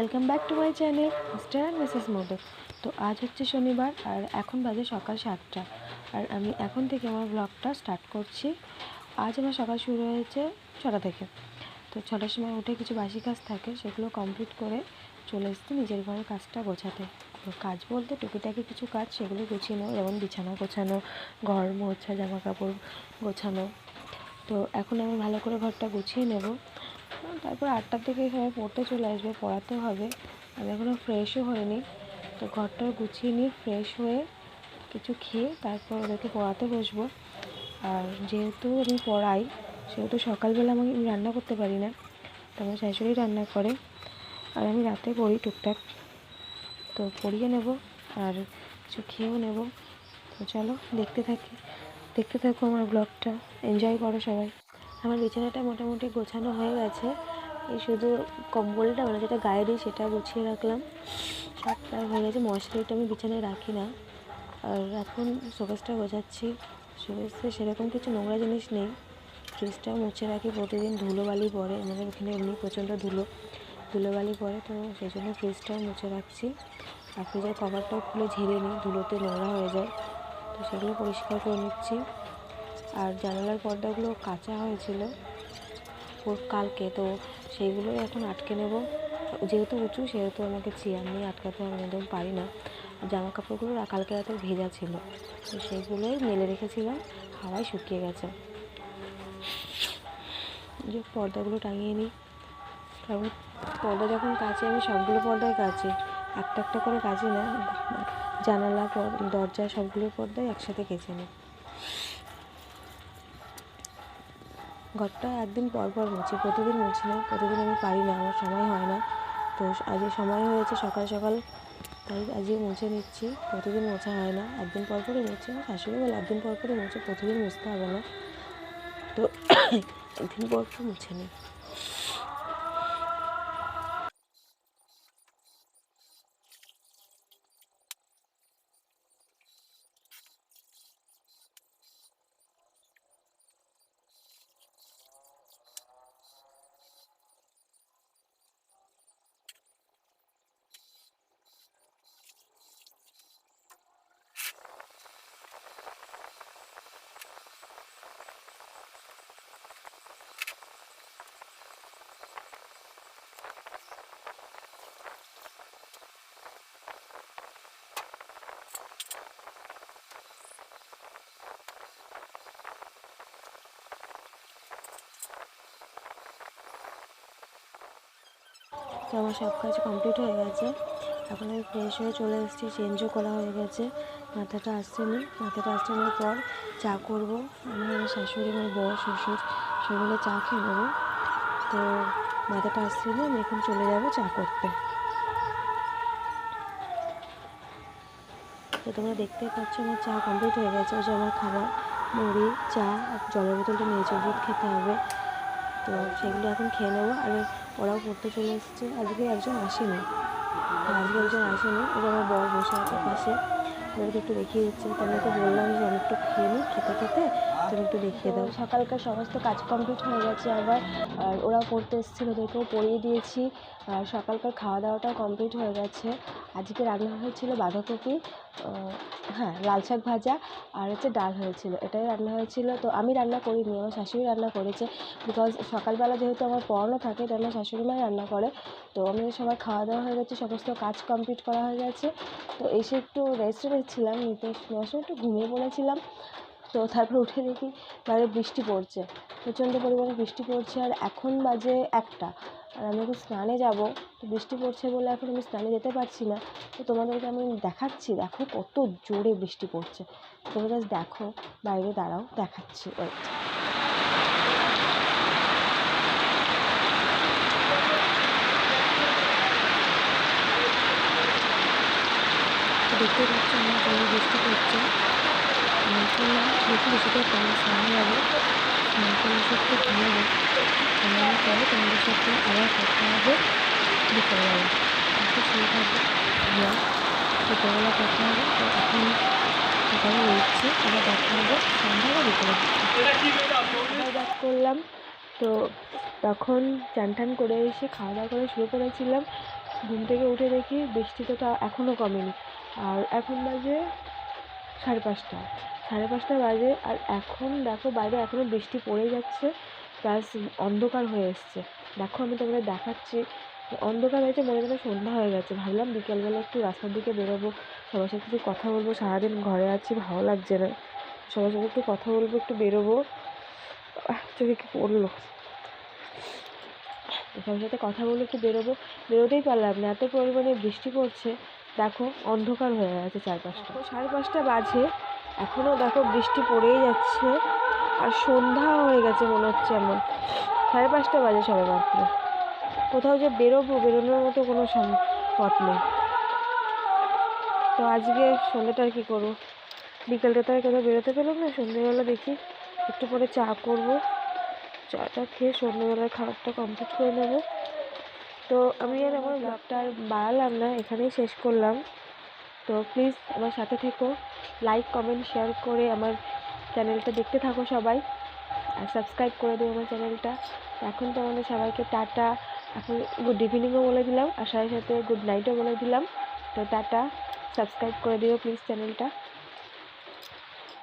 Welcome back to my channel mister and Mrs modak. তো আজ হচ্ছে শনিবার আর এখন বাজে সকাল 7টা আর আমি এখন থেকে আমার ব্লগটা স্টার্ট করছি। আজ আমার সকাল শুরু হয়েছে 6টা থেকে। তো 6টার সময় উঠে কিছু বাসি কাজ থাকে, সেগুলো কমপ্লিট করে চলে এসেছি নিজের ঘরের কাজটা গোছাতে। কাজ বলতে টুকিটাকি কিছু কাজ, সেগুলো গুছিয়ে নেবো, যেমন বিছানা গোছানো, ঘর মোছা, জামা কাপড় গোছানো। তো এখন আমি ভালো করে ঘরটা গুছিয়ে নেব। তারপর 8টার দিকে সবাই পড়তে চলে আসবে, পড়াতেও হবে। আমি এখনও ফ্রেশও হইনি, তো ঘরটা গুছিয়ে নিয়ে ফ্রেশ হয়ে কিছু খেয়ে তারপর ওদেরকে পড়াতে বসবো। আর যেহেতু আমি পড়াই, সেহেতু সকালবেলা আমি রান্না করতে পারি না, তো আমার শাশুড়ি রান্না করে আর আমি রাতে পড়ি টুকটাক। তো পড়িয়ে নেব আর কিছু খেয়েও নেব। তো চলো দেখতে থাকো আমার ব্লগটা, এনজয় করো সবাই। আমার বিছানাটা মোটামুটি গোছানো হয়ে গেছে, এই শুধু কম্বলটা মানে যেটা গায়ে দিই সেটা গুছিয়ে রাখলাম, সব প্রায় হয়ে গেছে। মশারিটা আমি বিছানায় রাখি না। আর এখন শোকেসটা গোছাচ্ছি। শোকেসে সেরকম কিছু নোংরা জিনিস নেই, ফ্রিজটাও মুছে রাখি প্রতিদিন। ধুলোবালি পড়ে আমাদের এখানে, এমনি প্রচণ্ড ধুলোবালি পড়ে, তো সেই জন্য ফ্রিজটাও মুছে রাখছি। আর ফ্রিজের কভারটাও খুলে ঝেড়ে নিই, ধুলোতে নোংরা হয়ে যায়, তো সেগুলো পরিষ্কার করে নিচ্ছি। আর জানালার পর্দাগুলো কাঁচা হয়েছিল কালকে, তো সেইগুলোই এখন আটকে নেব। যেহেতু উঁচু সেহেতু আমাকে চেয়ার নিয়ে আটকাতে হবে, একদম পারি না। জামা কাপড়গুলো কালকে রাতে ভেজা ছিল, তো সেইগুলোই মেলে রেখেছিলাম, হাওয়ায় শুকিয়ে গেছে। যে পর্দাগুলো টাঙিয়ে নিই, কারণ পর্দা যখন কাচি আমি সবগুলো পর্দায় কাচি, একটা একটা করে কাচি না। জানালা দরজা সবগুলো পর্দায় একসাথে কেচে নিই। ঘরটা একদিন পর পর মুছি, প্রতিদিন মুছি না, প্রতিদিন আমি পারি না, আমার সময় হয় না। তো আজকে সময় হয়েছে সকাল সকাল, তাই আজকে মুছে নিচ্ছি। প্রতিদিন মোছা হয় না, একদিন পর পরই মুছে। আমার শাশুড়ি বলে একদিন পর পরই মুছে, প্রতিদিন মুছতে হবে না, তো একদিন পর পর মুছে নিই। তো আমার সব কাজ কমপ্লিট হয়ে গেছে, এখন আমি ফ্রেশ হয়ে চলে এসেছি, চেঞ্জও করা হয়ে গেছে। মাথাটা আসছেনের পর চা করব। আমি, আমার শাশুড়ি, আমার বর, শ্বশুর সবাই চা খেয়ে নেবো। তো মাথাটা আসছে না, আমি এখন চলে যাব চা করতে। তো তোমরা দেখতেই পাচ্ছ আমার চা কমপ্লিট হয়ে গেছে। ওই যে আমার খাবার, মুড়ি, চা আর জলের বোতলটা নিয়েছে, ওষুধ খেতে হবে, তো সেগুলো এখন খেয়ে নেবো। আর ওরাও পড়তে চলে এসেছে। আজকে একজন আসেনি, ওরা আমার বর বসে আছে পাশে, ওদেরকে একটু দেখিয়ে দিচ্ছে। তো আমি ওকে বললাম যে আমি একটু খেয়ে নিই, খেতে তুমি একটু দেখিয়ে দাও। সকালকার সমস্ত কাজ কমপ্লিট হয়ে গেছে আবার, আর ওরাও পড়তে এসেছিল, ওদেরকেও পড়িয়ে দিয়েছি। আর সকালকার খাওয়া দাওয়াটাও কমপ্লিট হয়ে গেছে। আজকে রান্না হয়েছিল বাঁধাকপি, লাল শাক ভাজা, আর হচ্ছে ডাল হয়েছিল, এটাই রান্না হয়েছিল। তো আমি রান্না করিনি, আমার শাশুড়ি রান্না করেছে, বিকজ সকালবেলা যেহেতু আমার পড়ানো থাকে, তাই আমার শাশুড়ি মাই রান্না করে। তো আমাদের সবার খাওয়া দাওয়া হয়ে গেছে, সমস্ত কাজ কমপ্লিট করা হয়ে গেছে। তো এসে একটু রেস্ট নিচ্ছিলাম, একটু ঘুমিয়ে পড়েছিলাম। তো তারপর উঠে দেখি বাইরে বৃষ্টি পড়ছে, প্রচণ্ড পরিমাণে বৃষ্টি পড়ছে। আর এখন বাজে 1টা, আর আমি এখন স্নানে যাব। তো বৃষ্টি পড়ছে বলে এখন আমি স্নানে যেতে পারছি না। তো তোমাদেরকে আমি দেখাচ্ছি, দেখো কত জোরে বৃষ্টি পড়ছে। তোমরা জাস্ট দেখো, বাইরে দাঁড়াও, দেখাচ্ছি। ওয়েট, দেখতে পাচ্ছি আমার জলে বৃষ্টি পড়ছে। দেখি বৃষ্টিটা পরে স্নানে যাবো, স্নান করে এসে একটু ঘুমাবো। ঘুমানোর পরে তোমাদের সাথে আবার কথা হবে বিকেলবেলা, একটু শুয়ে থাকবো, ঘুমাও, বিকেলবেলা কথা হবে। তো এখন সকালে উঠছি, আবার দেখা হবে সন্ধ্যা বা বিকেলে। আবার ব্যাক করলাম, তো তখন চান টান করে এসে খাওয়া দাওয়া করে শুয়ে পড়েছিলাম। ঘুম থেকে উঠে দেখি বৃষ্টিটা তো এখনও কমেনি, আর এখন বাজে 5:30। 5:30 বাজে, আর এখন দেখো বাইরে এখনও বৃষ্টি পড়েই যাচ্ছে, প্লাস অন্ধকার হয়ে এসছে। দেখো আমি তোমাদের দেখাচ্ছি, অন্ধকার হয়েছে, মনে মনে সন্ধ্যা হয়ে গেছে। ভাবলাম বিকেলবেলা একটু রাস্তার দিকে বেরোবো, সবার সাথে একটু কথা বলবো, সারাদিন ঘরে আছি ভালো লাগছে না, সবার সাথে একটু কথা বলবো, একটু বেরোবো। চোখে কি পড়লো, সবার সাথে কথা বলে একটু বেরোতেই পারলাম না, এত পরিমাণে বৃষ্টি পড়ছে। দেখো অন্ধকার হয়ে গেছে চারপাশটা, 5:30 বাজে, এখনও দেখো বৃষ্টি পড়েই যাচ্ছে, আর সন্ধ্যা হয়ে গেছে মনে হচ্ছে। এমন 5:30 বাজে সবে মাত্র, কোথাও যে বেরোনোর মতো কোনো পথ নেই। তো আজকে সন্ধ্যাটা আর কী করবো, বিকেলটা তো আর কোথাও বেরোতে পেলাম না। সন্ধ্যেবেলা দেখি একটু পরে চা করবো, চাটা খেয়ে সন্ধ্যেবেলার খাবারটা কমপ্লিট করে নেবো। তো আমি আর আমার ব্লগটা আর বাড়ালাম না, এখানেই শেষ করলাম। তো প্লিজ আমার সাথে থেকো, লাইক কমেন্ট শেয়ার করে আমার চ্যানেলটা দেখতে থাকো সবাই, আর সাবস্ক্রাইব করে দিও আমার চ্যানেলটা। এখন তো আমাদের সবাইকে টাটা, এখন গুড ইভিনিংও বলে দিলাম, আর সাথে সাথে গুড নাইটও বলে দিলাম। তো টাটা, সাবস্ক্রাইব করে দিও প্লিজ চ্যানেলটা।